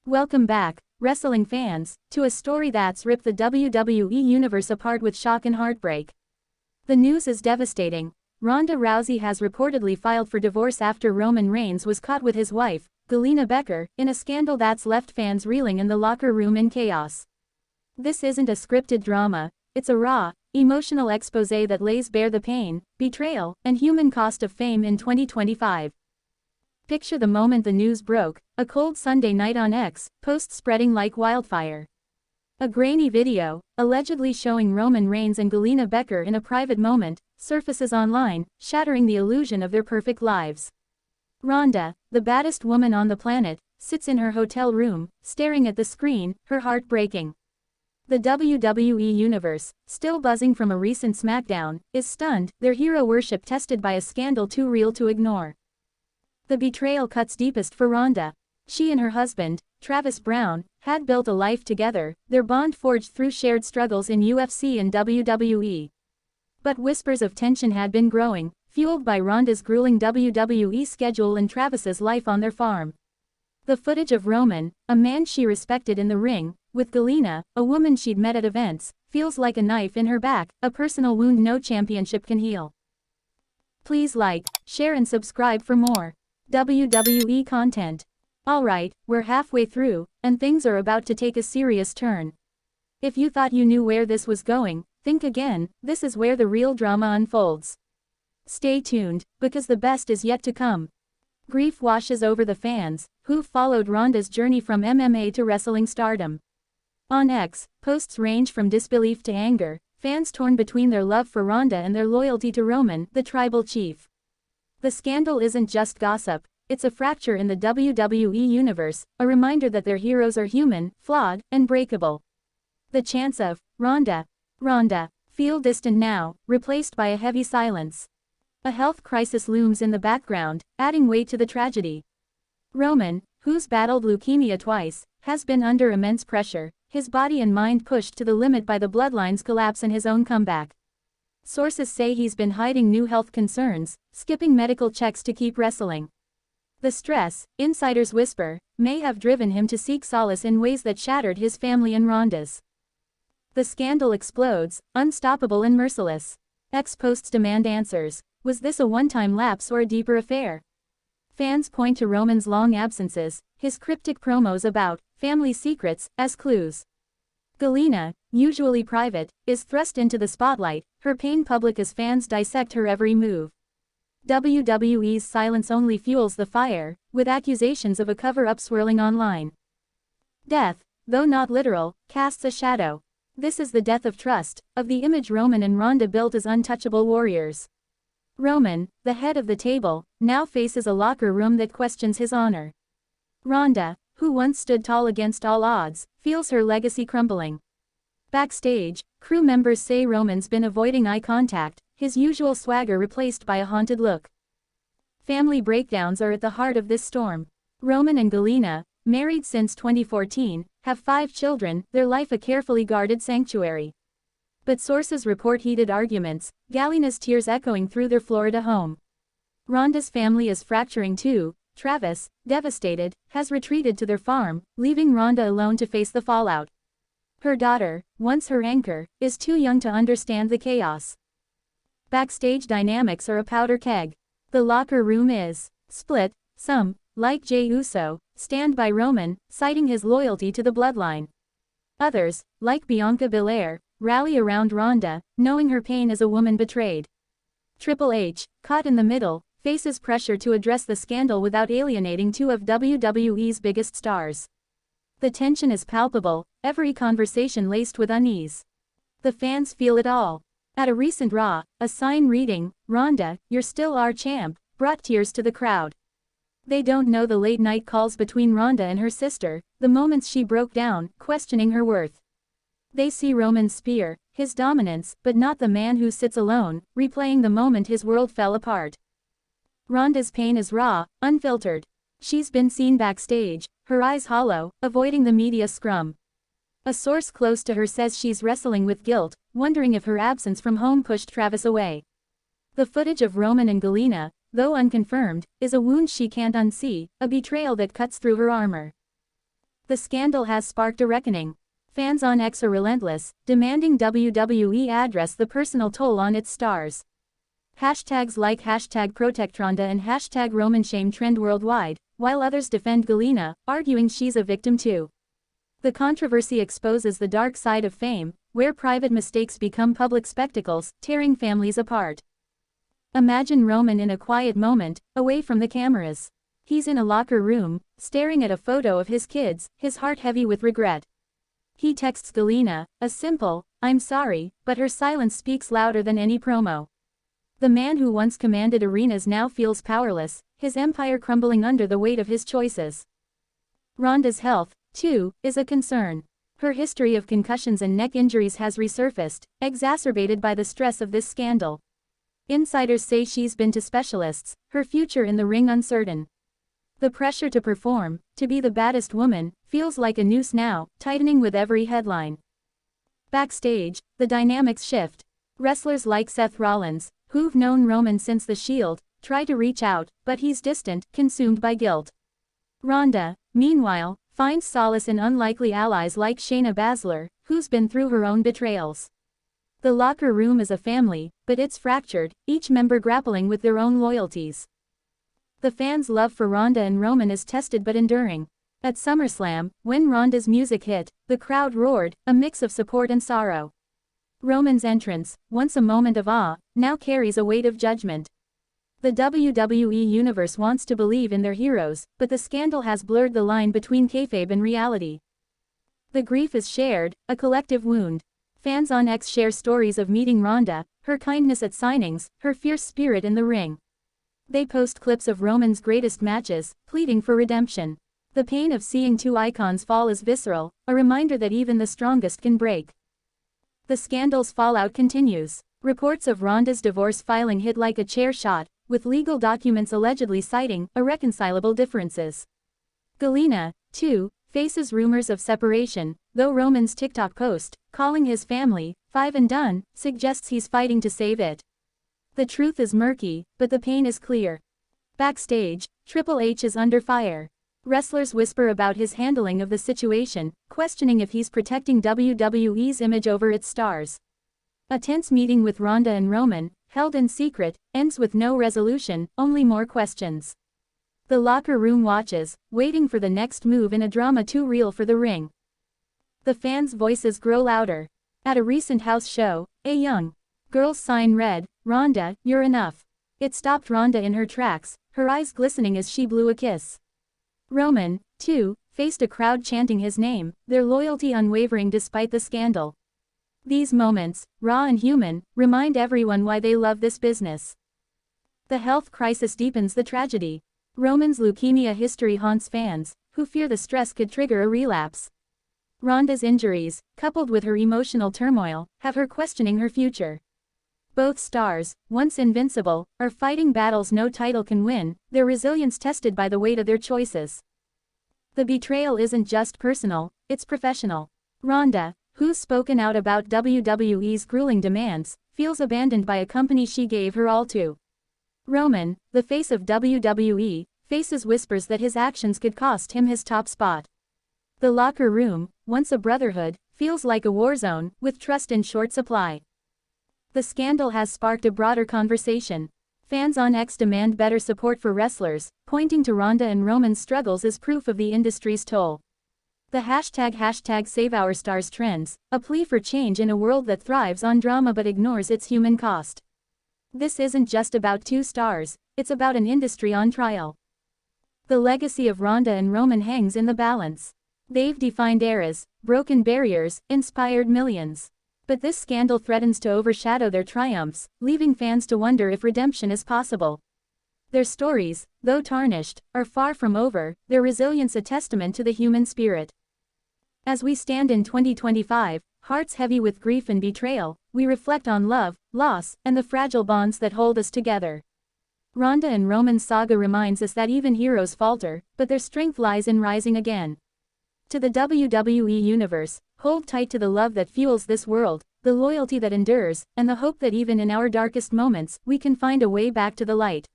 Welcome back, wrestling fans, to a story that's ripped the WWE Universe apart with shock and heartbreak. The news is devastating. Ronda Rousey has reportedly filed for divorce after Roman Reigns was caught with his wife, Galina Becker, in a scandal that's left fans reeling in the locker room in chaos. This isn't a scripted drama, it's a raw, emotional exposé that lays bare the pain, betrayal, and human cost of fame in 2025. Picture the moment the news broke, a cold Sunday night on X, posts spreading like wildfire. A grainy video, allegedly showing Roman Reigns and Galina Becker in a private moment, surfaces online, shattering the illusion of their perfect lives. Ronda, the baddest woman on the planet, sits in her hotel room, staring at the screen, her heart breaking. The WWE Universe, still buzzing from a recent SmackDown, is stunned, their hero worship tested by a scandal too real to ignore. The betrayal cuts deepest for Ronda. She and her husband, Travis Browne, had built a life together, their bond forged through shared struggles in UFC and WWE. But whispers of tension had been growing, fueled by Ronda's grueling WWE schedule and Travis's life on their farm. The footage of Roman, a man she respected in the ring, with Galina, a woman she'd met at events, feels like a knife in her back, a personal wound no championship can heal. Please like, share and subscribe for more WWE content. Alright, we're halfway through, and things are about to take a serious turn. If you thought you knew where this was going, think again, this is where the real drama unfolds. Stay tuned, because the best is yet to come. Grief washes over the fans, who've followed Ronda's journey from MMA to wrestling stardom. On X, posts range from disbelief to anger, fans torn between their love for Ronda and their loyalty to Roman, the tribal chief. The scandal isn't just gossip, it's a fracture in the WWE Universe, a reminder that their heroes are human, flawed, and breakable. The chants of Ronda feel distant now, replaced by a heavy silence. A health crisis looms in the background, adding weight to the tragedy. Roman, who's battled leukemia twice, has been under immense pressure, his body and mind pushed to the limit by the bloodline's collapse and his own comeback. Sources say he's been hiding new health concerns, skipping medical checks to keep wrestling. The stress, insiders whisper, may have driven him to seek solace in ways that shattered his family and Ronda's. The scandal explodes, unstoppable and merciless. X posts demand answers. Was this a one-time lapse or a deeper affair? Fans point to Roman's long absences, his cryptic promos about family secrets, as clues. Galina, usually private, is thrust into the spotlight, her pain public as fans dissect her every move. WWE's silence only fuels the fire, with accusations of a cover-up swirling online. Death, though not literal, casts a shadow. This is the death of trust, of the image Roman and Ronda built as untouchable warriors. Roman, the head of the table, now faces a locker room that questions his honor. Ronda, who once stood tall against all odds, feels her legacy crumbling. Backstage, crew members say Roman's been avoiding eye contact, his usual swagger replaced by a haunted look. Family breakdowns are at the heart of this storm. Roman and Galina, married since 2014, have 5 children, their life a carefully guarded sanctuary. But sources report heated arguments, Galina's tears echoing through their Florida home. Ronda's family is fracturing too. Travis, devastated, has retreated to their farm, leaving Ronda alone to face the fallout. Her daughter, once her anchor, is too young to understand the chaos. Backstage dynamics are a powder keg. The locker room is split. Some, like Jey Uso, stand by Roman, citing his loyalty to the bloodline. Others, like Bianca Belair, rally around Ronda, knowing her pain as a woman betrayed. Triple H, caught in the middle, faces pressure to address the scandal without alienating 2 of WWE's biggest stars. The tension is palpable, every conversation laced with unease. The fans feel it all. At a recent Raw, a sign reading, "Ronda, you're still our champ," brought tears to the crowd. They don't know the late-night calls between Ronda and her sister, the moments she broke down, questioning her worth. They see Roman's spear, his dominance, but not the man who sits alone, replaying the moment his world fell apart. Ronda's pain is raw, unfiltered. She's been seen backstage, her eyes hollow, avoiding the media scrum. A source close to her says she's wrestling with guilt, wondering if her absence from home pushed Travis away. The footage of Roman and Galina, though unconfirmed, is a wound she can't unsee, a betrayal that cuts through her armor. The scandal has sparked a reckoning. Fans on X are relentless, demanding WWE address the personal toll on its stars. Hashtags like #ProtectRonda and #RomanShame trend worldwide, while others defend Galina, arguing she's a victim too. The controversy exposes the dark side of fame, where private mistakes become public spectacles, tearing families apart. Imagine Roman in a quiet moment, away from the cameras. He's in a locker room, staring at a photo of his kids, his heart heavy with regret. He texts Galina, a simple, "I'm sorry," but her silence speaks louder than any promo. The man who once commanded arenas now feels powerless, his empire crumbling under the weight of his choices. Ronda's health, too, is a concern. Her history of concussions and neck injuries has resurfaced, exacerbated by the stress of this scandal. Insiders say she's been to specialists, her future in the ring uncertain. The pressure to perform, to be the baddest woman, feels like a noose now, tightening with every headline. Backstage, the dynamics shift. Wrestlers like Seth Rollins, who've known Roman since The Shield, try to reach out, but he's distant, consumed by guilt. Ronda, meanwhile, finds solace in unlikely allies like Shayna Baszler, who's been through her own betrayals. The locker room is a family, but it's fractured, each member grappling with their own loyalties. The fans' love for Ronda and Roman is tested but enduring. At SummerSlam, when Ronda's music hit, the crowd roared, a mix of support and sorrow. Roman's entrance, once a moment of awe, now carries a weight of judgment. The WWE Universe wants to believe in their heroes, but the scandal has blurred the line between kayfabe and reality. The grief is shared, a collective wound. Fans on X share stories of meeting Ronda, her kindness at signings, her fierce spirit in the ring. They post clips of Roman's greatest matches, pleading for redemption. The pain of seeing two icons fall is visceral, a reminder that even the strongest can break. The scandal's fallout continues. Reports of Ronda's divorce filing hit like a chair shot, with legal documents allegedly citing irreconcilable differences. Galina, too, faces rumors of separation, though Roman's TikTok post, calling his family "five and done," suggests he's fighting to save it. The truth is murky, but the pain is clear. Backstage, Triple H is under fire. Wrestlers whisper about his handling of the situation, questioning if he's protecting WWE's image over its stars. A tense meeting with Ronda and Roman, held in secret, ends with no resolution, only more questions. The locker room watches, waiting for the next move in a drama too real for the ring. The fans' voices grow louder. At a recent house show, a young girl's sign read, "Ronda, you're enough." It stopped Ronda in her tracks, her eyes glistening as she blew a kiss. Roman, too, faced a crowd chanting his name, their loyalty unwavering despite the scandal. These moments, raw and human, remind everyone why they love this business. The health crisis deepens the tragedy. Roman's leukemia history haunts fans, who fear the stress could trigger a relapse. Ronda's injuries, coupled with her emotional turmoil, have her questioning her future. Both stars, once invincible, are fighting battles no title can win, their resilience tested by the weight of their choices. The betrayal isn't just personal, it's professional. Ronda, who's spoken out about WWE's grueling demands, feels abandoned by a company she gave her all to. Roman, the face of WWE, faces whispers that his actions could cost him his top spot. The locker room, once a brotherhood, feels like a war zone, with trust in short supply. The scandal has sparked a broader conversation. Fans on X demand better support for wrestlers, pointing to Ronda and Roman's struggles as proof of the industry's toll. The #SaveOurStars trends, a plea for change in a world that thrives on drama but ignores its human cost. This isn't just about two stars, it's about an industry on trial. The legacy of Ronda and Roman hangs in the balance. They've defined eras, broken barriers, inspired millions. But this scandal threatens to overshadow their triumphs, leaving fans to wonder if redemption is possible. Their stories, though tarnished, are far from over, their resilience a testament to the human spirit. As we stand in 2025, hearts heavy with grief and betrayal, we reflect on love, loss, and the fragile bonds that hold us together. Ronda and Roman's saga reminds us that even heroes falter, but their strength lies in rising again. To the WWE Universe, hold tight to the love that fuels this world, the loyalty that endures, and the hope that even in our darkest moments, we can find a way back to the light.